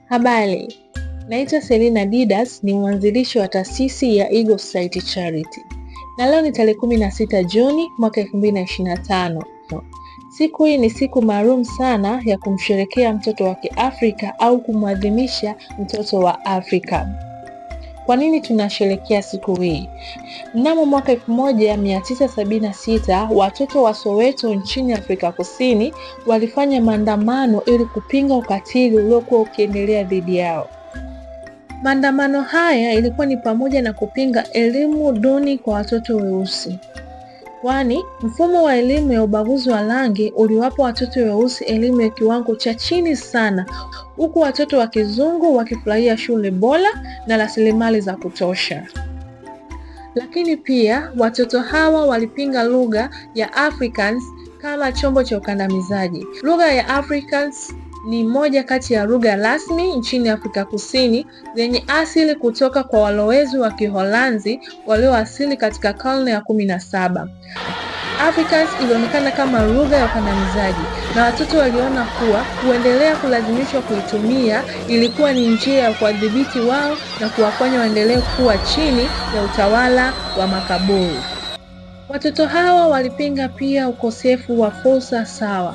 Habari, naitwa Selina Didas, ni mwanzilishi wa taasisi ya Eagle Society Charity. Na leo ni tarehe 16 Juni mwaka 2025. Siku hii ni siku maalum sana ya kumsherehekea mtoto wa Kiafrika au kumwadhimisha mtoto wa Afrika. Kwa nini tunasherehekea siku hii? Mnamo mwaka 1976 watoto wa Soweto nchini Afrika Kusini walifanya maandamano ili kupinga ukatili uliokuwa ukiendelea dhidi yao. Maandamano haya ilikuwa ni pamoja na kupinga elimu duni kwa watoto weusi. Kwani mfumo wa elimu ya ubaguzi wa rangi uliwapa watoto weusi elimu ya kiwango cha chini sana, huku watoto wa kizungu wakifurahia shule bora na rasilimali za kutosha. Lakini pia watoto hawa walipinga lugha ya Afrikaans kama chombo cha ukandamizaji. Lugha ya Afrikaans ni moja kati ya lugha rasmi nchini Afrika Kusini zenye asili kutoka kwa walowezi wa Kiholanzi walioasili katika karne ya 17. Afrikaans ilionekana kama lugha ya ukandamizaji na watoto waliona kuwa kuendelea kulazimishwa kuitumia ilikuwa ni njia ya kuwadhibiti wao na kuwafanya waendelee kuwa chini ya utawala wa makaburu. Watoto hawa walipinga pia ukosefu wa fursa sawa.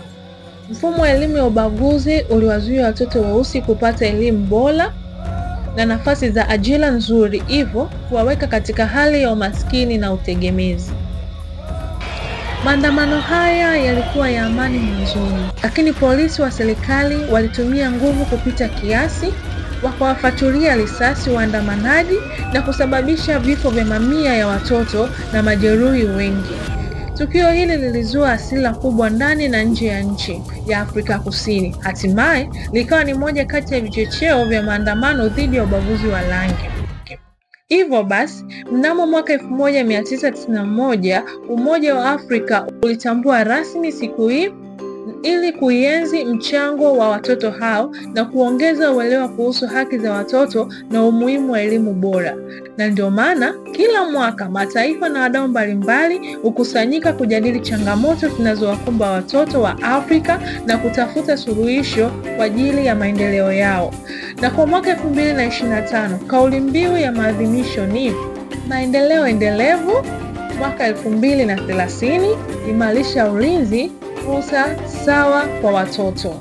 Mfumo wa elimu ya ubaguzi uliwazuia watoto weusi kupata elimu bora na nafasi za ajira nzuri, hivyo kuwaweka katika hali ya umaskini na utegemezi. Maandamano haya yalikuwa ya amani mwanzoni, lakini polisi wa serikali walitumia nguvu kupita kiasi, wakawafyatulia risasi waandamanaji na kusababisha vifo vya mamia ya watoto na majeruhi wengi. Tukio hili lilizua hasira kubwa ndani na nje ya nchi ya Afrika Kusini. Hatimaye likawa ni moja kati ya vichocheo vya maandamano dhidi ya ubaguzi wa rangi. Hivyo basi, mnamo mwaka 1991 Umoja wa Afrika ulitambua rasmi siku hii ili kuienzi mchango wa watoto hao na kuongeza uelewa kuhusu haki za watoto na umuhimu wa elimu bora. Na ndio maana kila mwaka mataifa na wadau mbalimbali hukusanyika kujadili changamoto zinazowakumba watoto wa Afrika na kutafuta suluhisho kwa ajili ya maendeleo yao. Na kwa mwaka 2025 kauli mbiu ya maadhimisho ni maendeleo endelevu mwaka 2030, imarisha ulinzi, fursa sawa kwa watoto.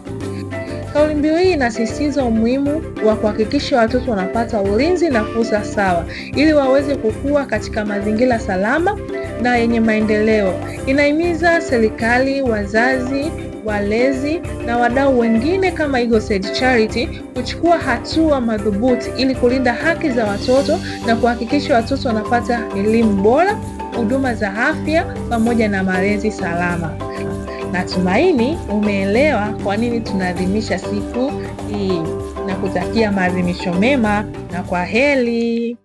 Kauli mbiu hii inasisitiza umuhimu wa kuhakikisha watoto wanapata ulinzi na fursa sawa ili waweze kukua katika mazingira salama na yenye maendeleo. Inahimiza serikali, wazazi, walezi na wadau wengine kama Eagle Society Charity kuchukua hatua madhubuti ili kulinda haki za watoto na kuhakikisha watoto wanapata elimu bora, huduma za afya pamoja na malezi salama. Natumaini umeelewa kwa nini tunaadhimisha siku hii, na kutakia maadhimisho mema na kwaheri.